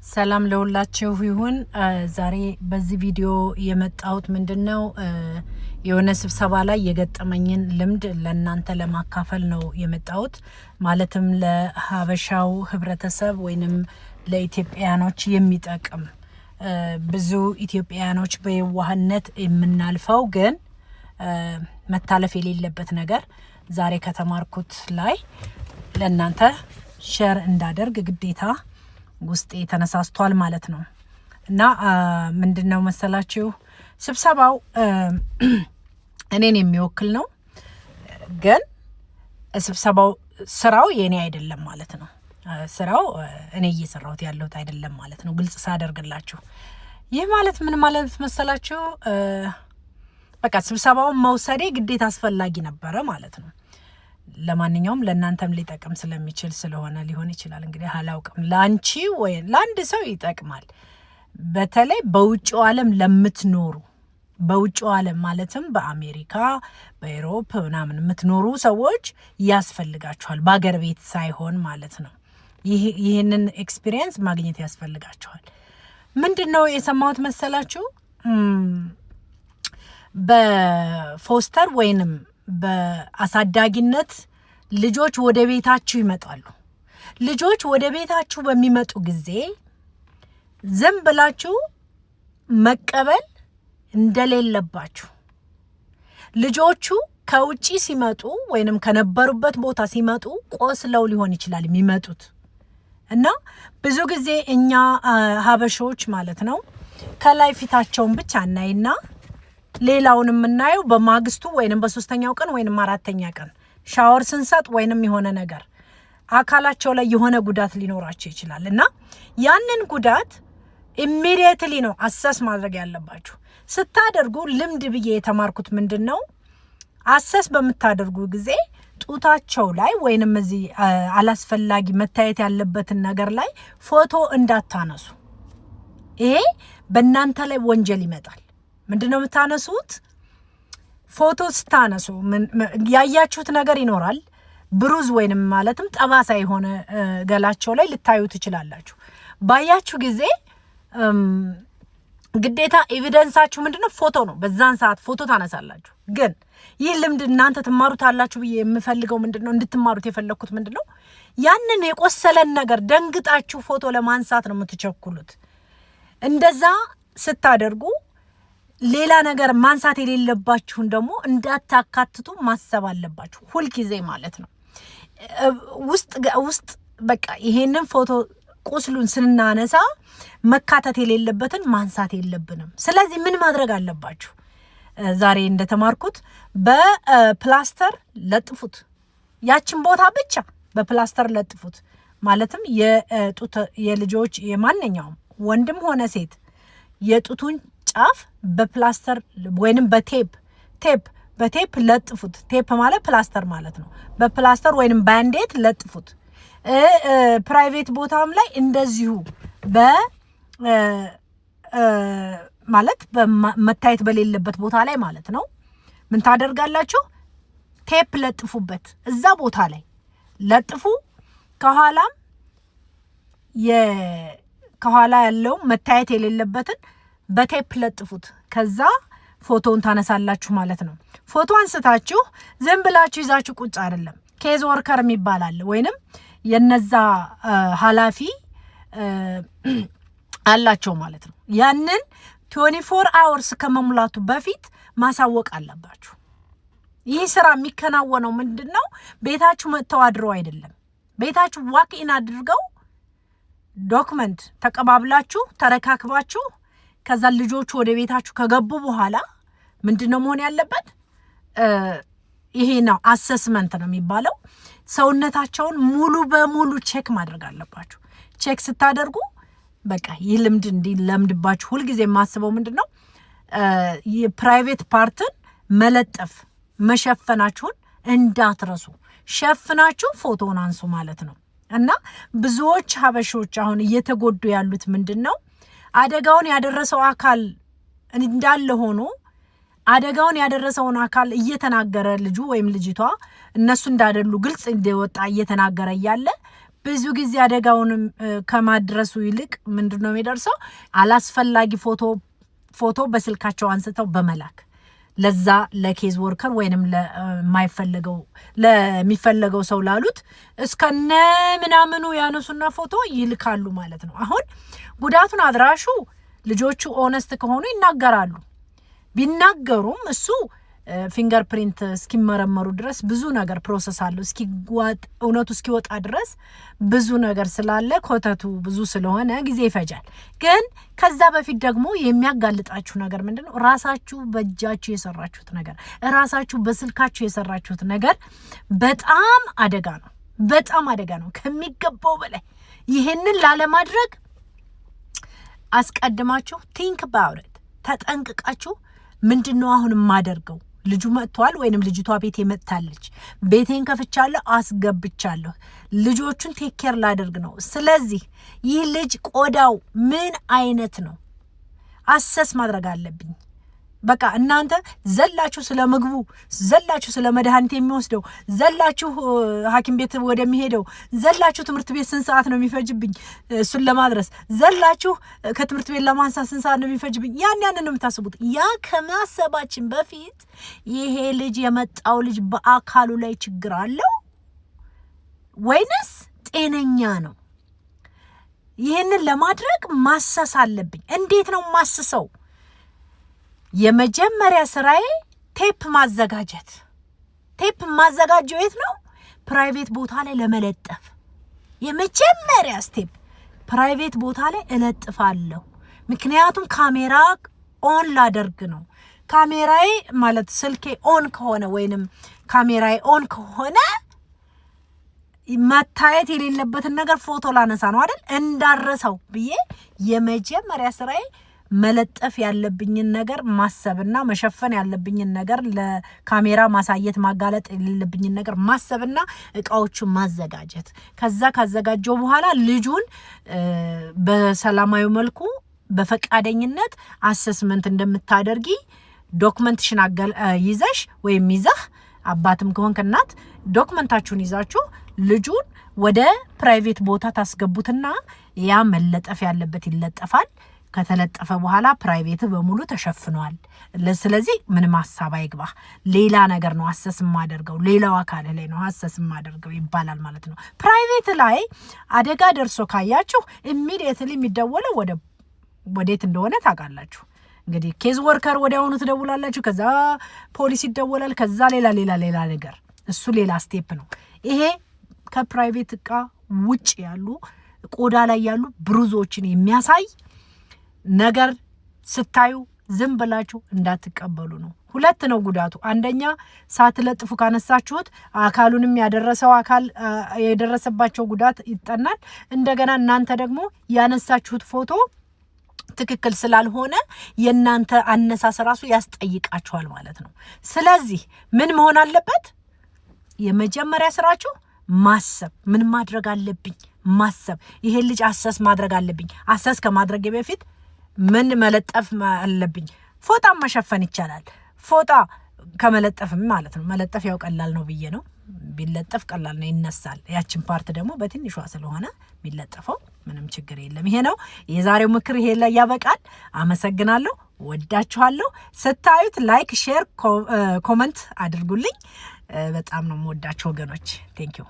ሰላም ለሁላችሁ ይሁን። ዛሬ በዚህ ቪዲዮ የመጣሁት ምንድነው የሆነ ስብሰባ ላይ የገጠመኝን ልምድ ለእናንተ ለማካፈል ነው የመጣሁት። ማለትም ለሀበሻው ህብረተሰብ ወይንም ለኢትዮጵያኖች የሚጠቅም ብዙ ኢትዮጵያኖች በየዋህነት የምናልፈው ግን መታለፍ የሌለበት ነገር ዛሬ ከተማርኩት ላይ ለእናንተ ሼር እንዳደርግ ግዴታ ውስጤ ተነሳስቷል ማለት ነው። እና ምንድነው መሰላችሁ ስብሰባው እኔን የሚወክል ነው፣ ግን ስብሰባው ስራው የኔ አይደለም ማለት ነው። ስራው እኔ እየሰራሁት ያለሁት አይደለም ማለት ነው። ግልጽ ሳደርግላችሁ ይህ ማለት ምን ማለት መሰላችሁ? በቃ ስብሰባውን መውሰዴ ግዴታ አስፈላጊ ነበረ ማለት ነው። ለማንኛውም ለእናንተም ሊጠቅም ስለሚችል ስለሆነ ሊሆን ይችላል። እንግዲህ አላውቅም፣ ላንቺ ወይ ለአንድ ሰው ይጠቅማል። በተለይ በውጭው ዓለም ለምትኖሩ፣ በውጭው ዓለም ማለትም በአሜሪካ በአውሮፓ ምናምን የምትኖሩ ሰዎች ያስፈልጋችኋል፣ በአገር ቤት ሳይሆን ማለት ነው። ይህንን ኤክስፒሪየንስ ማግኘት ያስፈልጋችኋል። ምንድነው የሰማሁት መሰላችሁ? በፎስተር ወይንም በአሳዳጊነት ልጆች ወደ ቤታችሁ ይመጣሉ። ልጆች ወደ ቤታችሁ በሚመጡ ጊዜ ዝም ብላችሁ መቀበል እንደሌለባችሁ። ልጆቹ ከውጪ ሲመጡ ወይንም ከነበሩበት ቦታ ሲመጡ ቆስለው ሊሆን ይችላል የሚመጡት እና ብዙ ጊዜ እኛ ሀበሾች ማለት ነው ከላይ ፊታቸውን ብቻ እናይና ሌላውን የምናየው በማግስቱ ወይንም በሶስተኛው ቀን ወይንም አራተኛ ቀን ሻወር ስንሰጥ ወይንም የሆነ ነገር አካላቸው ላይ የሆነ ጉዳት ሊኖራቸው ይችላል እና ያንን ጉዳት ኢሚዲየትሊ ነው አሰስ ማድረግ ያለባችሁ። ስታደርጉ ልምድ ብዬ የተማርኩት ምንድነው፣ አሰስ በምታደርጉ ጊዜ ጡታቸው ላይ ወይንም እዚህ አላስፈላጊ መታየት ያለበትን ነገር ላይ ፎቶ እንዳታነሱ። ይሄ በእናንተ ላይ ወንጀል ይመጣል። ምንድነው የምታነሱት? ፎቶ ስታነሱ ያያችሁት ነገር ይኖራል። ብሩዝ ወይንም ማለትም ጠባሳ የሆነ ገላቸው ላይ ልታዩ ትችላላችሁ። ባያችሁ ጊዜ ግዴታ ኤቪደንሳችሁ ምንድነው? ፎቶ ነው። በዛን ሰዓት ፎቶ ታነሳላችሁ። ግን ይህ ልምድ እናንተ ትማሩታላችሁ ብዬ የምፈልገው ምንድነው፣ እንድትማሩት የፈለኩት ምንድነው፣ ያንን የቆሰለን ነገር ደንግጣችሁ ፎቶ ለማንሳት ነው የምትቸኩሉት። እንደዛ ስታደርጉ ሌላ ነገር ማንሳት የሌለባችሁን ደግሞ እንዳታካትቱ ማሰብ አለባችሁ ሁልጊዜ ማለት ነው። ውስጥ በቃ ይሄንን ፎቶ ቁስሉን ስናነሳ መካተት የሌለበትን ማንሳት የለብንም። ስለዚህ ምን ማድረግ አለባችሁ? ዛሬ እንደተማርኩት በፕላስተር ለጥፉት። ያችን ቦታ ብቻ በፕላስተር ለጥፉት። ማለትም የልጆች የማንኛውም ወንድም ሆነ ሴት የጡቱን ጫፍ በፕላስተር ወይንም በቴፕ ለጥፉት። ቴፕ ማለት ፕላስተር ማለት ነው። በፕላስተር ወይንም ባንዴት ለጥፉት። ፕራይቬት ቦታም ላይ እንደዚሁ ማለት መታየት በሌለበት ቦታ ላይ ማለት ነው። ምን ታደርጋላችሁ? ቴፕ ለጥፉበት። እዛ ቦታ ላይ ለጥፉ። ከኋላ ያለው መታየት የሌለበትን በቴፕ ለጥፉት። ከዛ ፎቶውን ታነሳላችሁ ማለት ነው። ፎቶ አንስታችሁ ዝም ብላችሁ ይዛችሁ ቁጭ አይደለም። ኬዝ ወርከር የሚባል አለ፣ ወይንም የነዛ ኃላፊ አላቸው ማለት ነው። ያንን 24 አወርስ ከመሙላቱ በፊት ማሳወቅ አለባችሁ። ይህ ስራ የሚከናወነው ምንድነው፣ ቤታችሁ መጥተው አድረው አይደለም። ቤታችሁ ዋክኢን አድርገው ዶክመንት ተቀባብላችሁ ተረካክባችሁ ከዛ ልጆቹ ወደ ቤታችሁ ከገቡ በኋላ ምንድነው መሆን ያለበት? ይሄ ነው አሰስመንት ነው የሚባለው። ሰውነታቸውን ሙሉ በሙሉ ቼክ ማድረግ አለባችሁ። ቼክ ስታደርጉ በቃ ይህ ልምድ እንዲለምድባችሁ ሁልጊዜ የማስበው ምንድነው፣ የፕራይቬት ፓርትን መለጠፍ መሸፈናችሁን እንዳትረሱ። ሸፍናችሁ ፎቶን አንሱ ማለት ነው። እና ብዙዎች ሀበሾች አሁን እየተጎዱ ያሉት ምንድነው፣ አደጋውን ያደረሰው አካል እንዳለ ሆኖ አደጋውን ያደረሰውን አካል እየተናገረ ልጁ ወይም ልጅቷ እነሱ እንዳደሉ ግልጽ እንደወጣ እየተናገረ ያለ ብዙ ጊዜ አደጋውንም ከማድረሱ ይልቅ ምንድነው የሚደርሰው አላስፈላጊ ፎቶ በስልካቸው አንስተው በመላክ ለዛ ለኬዝ ወርከር ወይንም ለሚፈልገው ሰው ላሉት እስከነ ምናምኑ ያነሱና ፎቶ ይልካሉ ማለት ነው። አሁን ጉዳቱን አድራሹ ልጆቹ ኦነስት ከሆኑ ይናገራሉ። ቢናገሩም እሱ ፊንገር ፕሪንት እስኪመረመሩ ድረስ ብዙ ነገር ፕሮሰስ አለው። እውነቱ እስኪወጣ ድረስ ብዙ ነገር ስላለ ኮተቱ ብዙ ስለሆነ ጊዜ ይፈጃል። ግን ከዛ በፊት ደግሞ የሚያጋልጣችሁ ነገር ምንድነው? ራሳችሁ በእጃችሁ የሰራችሁት ነገር፣ ራሳችሁ በስልካችሁ የሰራችሁት ነገር በጣም አደጋ ነው። በጣም አደጋ ነው ከሚገባው በላይ። ይሄንን ላለማድረግ አስቀድማችሁ ቲንክ አባውት ኢት፣ ተጠንቅቃችሁ ምንድነው አሁን የማደርገው? ልጁ መጥቷል ወይንም ልጅቷ ቤቴ መጥታለች፣ ቤቴን ከፍቻለሁ፣ አስገብቻለሁ፣ ልጆቹን ቴክ ኬር ላደርግ ነው። ስለዚህ ይህ ልጅ ቆዳው ምን አይነት ነው አሰስ ማድረግ አለብኝ። በቃ እናንተ ዘላችሁ ስለ ምግቡ፣ ዘላችሁ ስለ መድኃኒት የሚወስደው፣ ዘላችሁ ሐኪም ቤት ወደሚሄደው፣ ዘላችሁ ትምህርት ቤት ስንት ሰዓት ነው የሚፈጅብኝ እሱን ለማድረስ፣ ዘላችሁ ከትምህርት ቤት ለማንሳት ስንት ሰዓት ነው የሚፈጅብኝ፣ ያን ነው የምታስቡት። ያ ከማሰባችን በፊት ይሄ ልጅ የመጣው ልጅ በአካሉ ላይ ችግር አለው ወይንስ ጤነኛ ነው? ይሄንን ለማድረግ ማሰስ አለብኝ። እንዴት ነው ማስሰው? የመጀመሪያ ስራዬ ቴፕ ማዘጋጀት። ቴፕ ማዘጋጀው የት ነው? ፕራይቬት ቦታ ላይ ለመለጠፍ። የመጀመሪያ ስቴፕ ፕራይቬት ቦታ ላይ እለጥፋለሁ። ምክንያቱም ካሜራ ኦን ላደርግ ነው። ካሜራዬ ማለት ስልኬ ኦን ከሆነ ወይንም ካሜራዬ ኦን ከሆነ መታየት የሌለበትን ነገር ፎቶ ላነሳ ነው አይደል? እንዳረሰው ብዬ የመጀመሪያ ስራዬ መለጠፍ ያለብኝን ነገር ማሰብና መሸፈን ያለብኝን ነገር ለካሜራ ማሳየት ማጋለጥ ያለብኝን ነገር ማሰብና እቃዎቹን ማዘጋጀት። ከዛ ካዘጋጀው በኋላ ልጁን በሰላማዊ መልኩ በፈቃደኝነት አሰስመንት እንደምታደርጊ ዶክመንቴሽን ይዘሽ ወይም ይዘህ አባትም ከሆንክ እናት ዶክመንታችሁን ይዛችሁ ልጁን ወደ ፕራይቬት ቦታ ታስገቡትና ያ መለጠፍ ያለበት ይለጠፋል። ከተለጠፈ በኋላ ፕራይቬት በሙሉ ተሸፍኗል። ስለዚህ ምንም ሐሳብ አይግባ። ሌላ ነገር ነው አሰስ ማደርገው፣ ሌላው አካል ላይ ነው አሰስ ማደርገው ይባላል ማለት ነው። ፕራይቬት ላይ አደጋ ደርሶ ካያችሁ ኢሚዲየትሊ የሚደወለው ወዴት እንደሆነ ታውቃላችሁ። እንግዲህ ኬዝ ወርከር ወዲያውኑ ትደውላላችሁ፣ ከዛ ፖሊስ ይደወላል፣ ከዛ ሌላ ነገር፣ እሱ ሌላ ስቴፕ ነው። ይሄ ከፕራይቬት እቃ ውጭ ያሉ ቆዳ ላይ ያሉ ብሩዞችን የሚያሳይ ነገር ስታዩ ዝም ብላችሁ እንዳትቀበሉ ነው። ሁለት ነው ጉዳቱ። አንደኛ ሳትለጥፉ ካነሳችሁት አካሉንም የደረሰባቸው ጉዳት ይጠናል። እንደገና እናንተ ደግሞ ያነሳችሁት ፎቶ ትክክል ስላልሆነ የእናንተ አነሳስ ራሱ ያስጠይቃችኋል ማለት ነው። ስለዚህ ምን መሆን አለበት? የመጀመሪያ ስራችሁ ማሰብ። ምን ማድረግ አለብኝ? ማሰብ። ይሄ ልጅ አሰስ ማድረግ አለብኝ። አሰስ ከማድረግ በፊት ምን መለጠፍ አለብኝ? ፎጣ መሸፈን ይቻላል። ፎጣ ከመለጠፍም ማለት ነው። መለጠፍ ያው ቀላል ነው ብዬ ነው። ቢለጠፍ ቀላል ነው፣ ይነሳል። ያችን ፓርት ደግሞ በትንሿ ስለሆነ ቢለጠፈው ምንም ችግር የለም። ይሄ ነው የዛሬው ምክር። ይሄ ላይ ያበቃል። አመሰግናለሁ። ወዳችኋለሁ። ስታዩት ላይክ፣ ሼር፣ ኮመንት አድርጉልኝ። በጣም ነው የምወዳችሁ ወገኖች። ቴንኪው